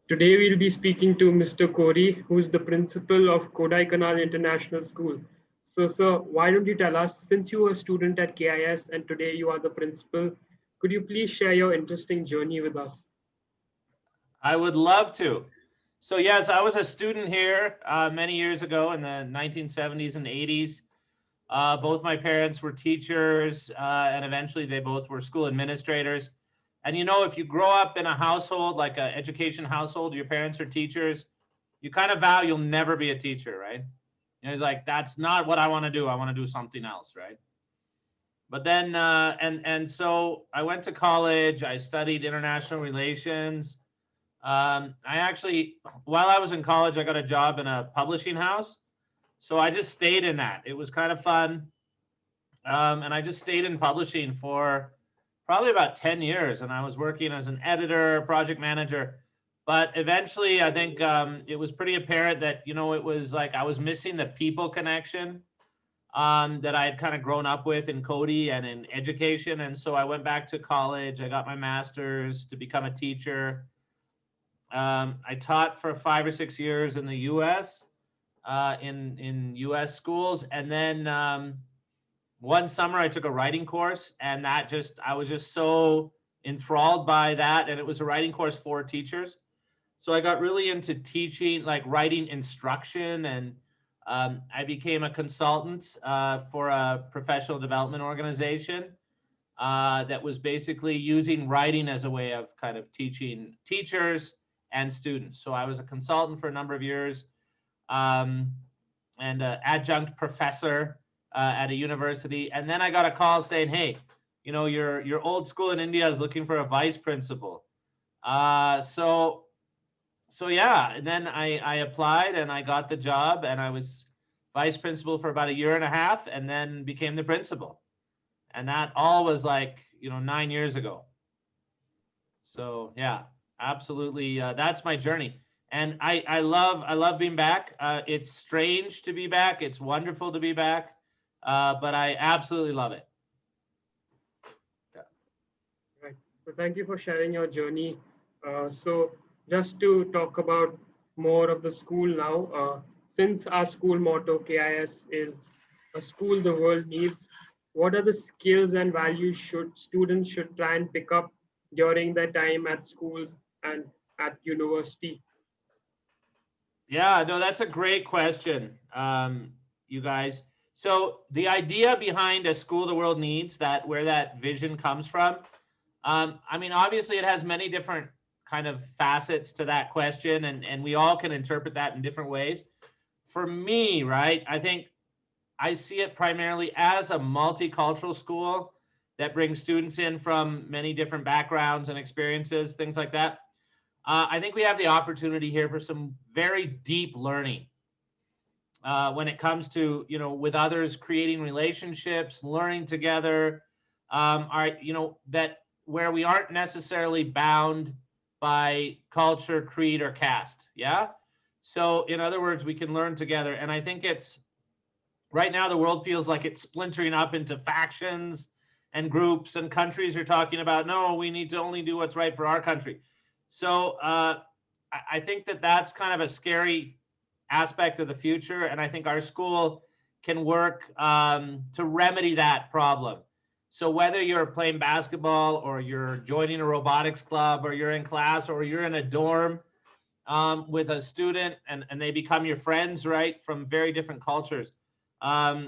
Today we'll be speaking to Mr. Corey, who is the principal of Kodaikanal International School. So, sir, why don't you tell us, since you were a student at KIS and today you are the principal, could you please share your interesting journey with us? I would love to. So yes, I was a student here many years ago in the 1970s and 80s. Both my parents were teachers, and eventually they both were school administrators. And you know, if you grow up in a household like an education household, your parents are teachers, you kind of vow you'll never be a teacher, right? And it's like that's not what I want to do. I want to do something else, right? But then, and so I went to college. I studied international relations. I actually, while I was in college, I got a job in a publishing house. So I just stayed in that. It was kind of fun. And I just stayed in publishing for probably about 10 years. And I was working as an editor, project manager. But eventually, I think it was pretty apparent that, you know, it was like I was missing the people connection that I had kind of grown up with in Cody and in education. And so I went back to college. I got my master's to become a teacher. I taught for 5 or 6 years in the U.S. In U.S. schools, and then one summer I took a writing course, and that just I was just so enthralled by that, and it was a writing course for teachers. So I got really into teaching, like writing instruction, and I became a consultant for a professional development organization that was basically using writing as a way of kind of teaching teachers and students. So I was a consultant for a number of years, and an adjunct professor at a university. And then I got a call saying, hey, you know, your old school in India is looking for a vice principal. So yeah, and then I applied and I got the job, and I was vice principal for about a year and a half, and then became the principal. And that all was like, you know, 9 years ago. So yeah, absolutely. That's my journey. And I love being back. It's strange to be back. It's wonderful to be back. But I absolutely love it. Yeah. Right. So, thank you for sharing your journey. So, just to talk about more of the school now, since our school motto KIS is a school the world needs, what are the skills and values should students should try and pick up during their time at schools and at university? Yeah, no, that's a great question, you guys. So the idea behind a school the world needs, that where that vision comes from, I mean, obviously it has many different kind of facets to that question, and we all can interpret that in different ways. For me, right, I think I see it primarily as a multicultural school that brings students in from many different backgrounds and experiences, things like that. I think we have the opportunity here for some very deep learning when it comes to, you know, with others, creating relationships, learning together, you know, that where we aren't necessarily bound by culture, creed, or caste. Yeah. So in other words, we can learn together. And I think it's right now the world feels like it's splintering up into factions and groups, and countries are talking about, no, we need to only do what's right for our country. So I think that that's kind of a scary aspect of the future. And I think our school can work to remedy that problem. So whether you're playing basketball or you're joining a robotics club or you're in class or you're in a dorm with a student and they become your friends, right, from very different cultures. I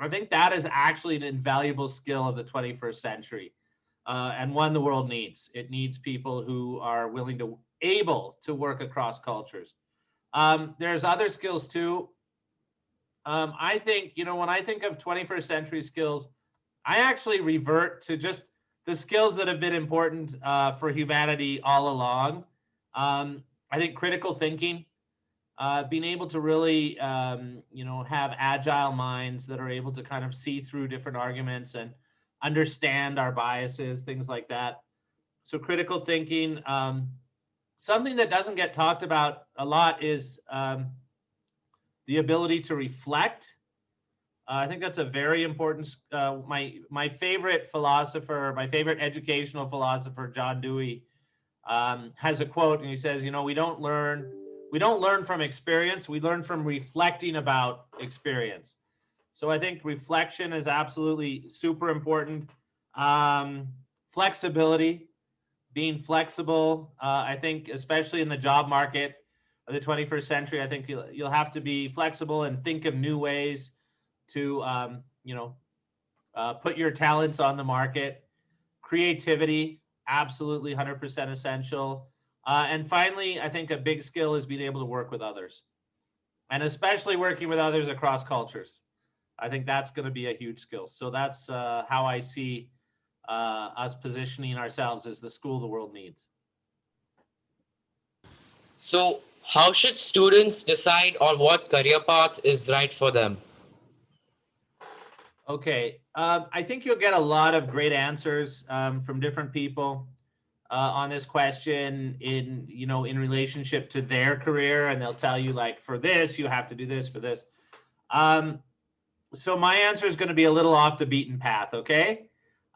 think that is actually an invaluable skill of the 21st century, and one the world needs. It needs people who are willing to, able to work across cultures. There's other skills too. I think, you know, when I think of 21st century skills, I actually revert to just the skills that have been important for humanity all along. I think critical thinking, being able to really, you know, have agile minds that are able to kind of see through different arguments and understand our biases, things like that. So critical thinking. Something that doesn't get talked about a lot is the ability to reflect. I think that's a very important. My favorite philosopher, my favorite educational philosopher, John Dewey, has a quote, and he says, you know, we don't learn from experience, we learn from reflecting about experience. So I think reflection is absolutely super important. Flexibility, being flexible. I think especially in the job market of the 21st century, I think you'll have to be flexible and think of new ways to put your talents on the market. Creativity, absolutely 100% essential. And finally, I think a big skill is being able to work with others, and especially working with others across cultures. I think that's going to be a huge skill. So that's how I see us positioning ourselves as the school the world needs. So, how should students decide on what career path is right for them? Okay, I think you'll get a lot of great answers from different people on this question in relationship to their career, and they'll tell you, like, for this you have to do this, for this. So my answer is going to be a little off the beaten path. Okay,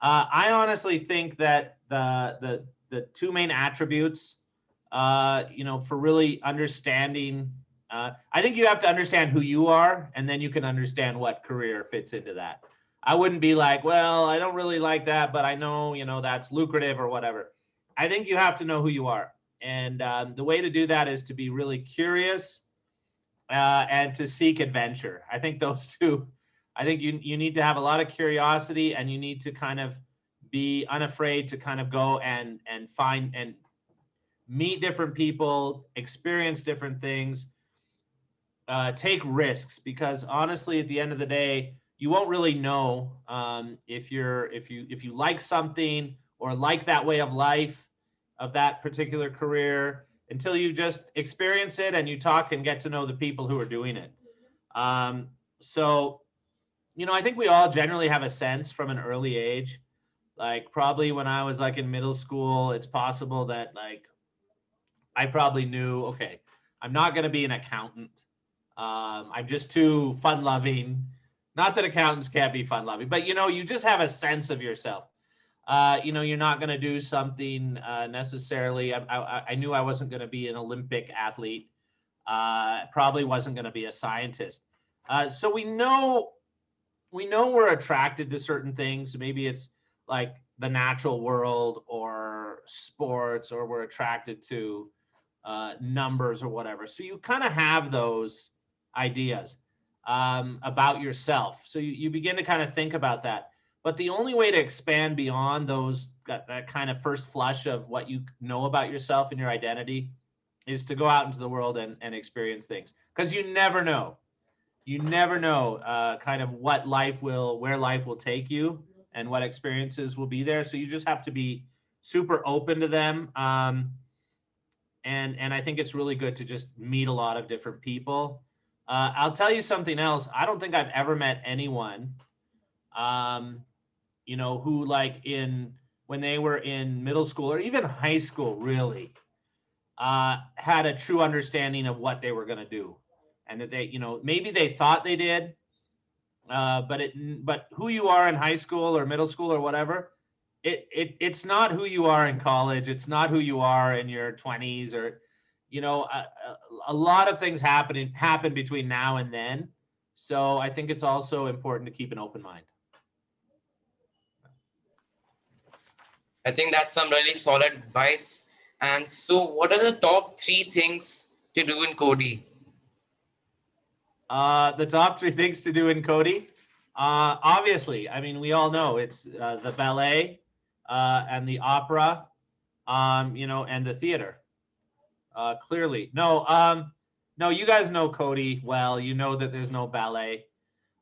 I honestly think that the two main attributes, for really understanding. I think you have to understand who you are, and then you can understand what career fits into that. I wouldn't be like, well, I don't really like that, but I know, that's lucrative or whatever. I think you have to know who you are. And the way to do that is to be really curious and to seek adventure. I think those two, I think you need to have a lot of curiosity, and you need to kind of be unafraid to kind of go and find and meet different people, experience different things. Take risks, because honestly, at the end of the day, you won't really know if you like something or like that way of life, of that particular career, until you just experience it and you talk and get to know the people who are doing it. So, I think we all generally have a sense from an early age. Like, probably when I was like in middle school, it's possible that, like, I probably knew, okay, I'm not going to be an accountant. I'm just too fun loving. Not that accountants can't be fun loving, but you just have a sense of yourself. You're not going to do something necessarily. I knew I wasn't going to be an Olympic athlete. Probably wasn't going to be a scientist. So we know we're attracted to certain things. Maybe it's like the natural world or sports, or we're attracted to numbers or whatever. So you kind of have those ideas about yourself. So you begin to kind of think about that. But the only way to expand beyond those, that kind of first flush of what you know about yourself and your identity, is to go out into the world and experience things. Because you never know. You never know kind of where life will take you and what experiences will be there. So you just have to be super open to them. And I think it's really good to just meet a lot of different people. I'll tell you something else. I don't think I've ever met anyone, who, like, when they were in middle school or even high school, really had a true understanding of what they were going to do, and that they, maybe they thought they did, but who you are in high school or middle school or whatever, it's not who you are in college. It's not who you are in your 20s, or, a lot of things happen between now and then. So I think it's also important to keep an open mind. I think that's some really solid advice. And so, what are the top 3 things to do in Cody? The top 3 things to do in Cody, obviously, I mean, we all know it's the ballet and the opera, and the theater. Clearly, no, you guys know Cody well. You know that there's no ballet,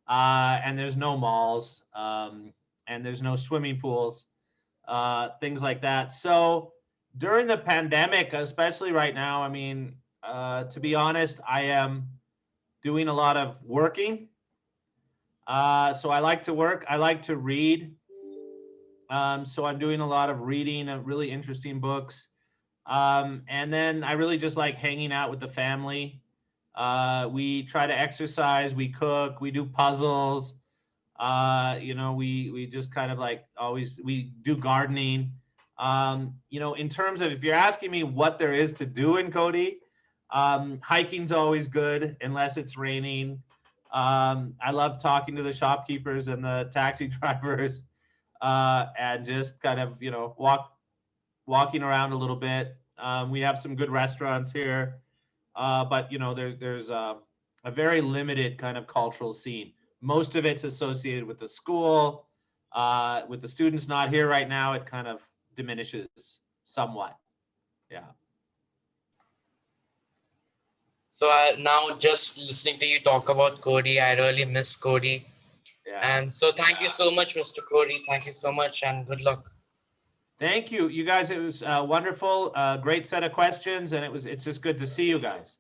and there's no malls, and there's no swimming pools, things like that. So during the pandemic, especially right now, I mean, to be honest, I am doing a lot of working. So I like to work. I like to read. So I'm doing a lot of reading of really interesting books. And then I really just like hanging out with the family. We try to exercise, we cook, we do puzzles. We just kind of like we do gardening. In terms of, if you're asking me what there is to do in Cody, hiking's always good unless it's raining. I love talking to the shopkeepers and the taxi drivers, and just kind of, walking around a little bit. We have some good restaurants here, but there's a very limited kind of cultural scene. Most of it's associated with the school. With the students not here right now, it kind of diminishes somewhat. Yeah. So now just listening to you talk about Cody, I really miss Cody. Yeah. And so thank you so much, Mr. Cody. Thank you so much and good luck. Thank you. You guys, it was wonderful. Great set of questions, and it's just good to see you guys.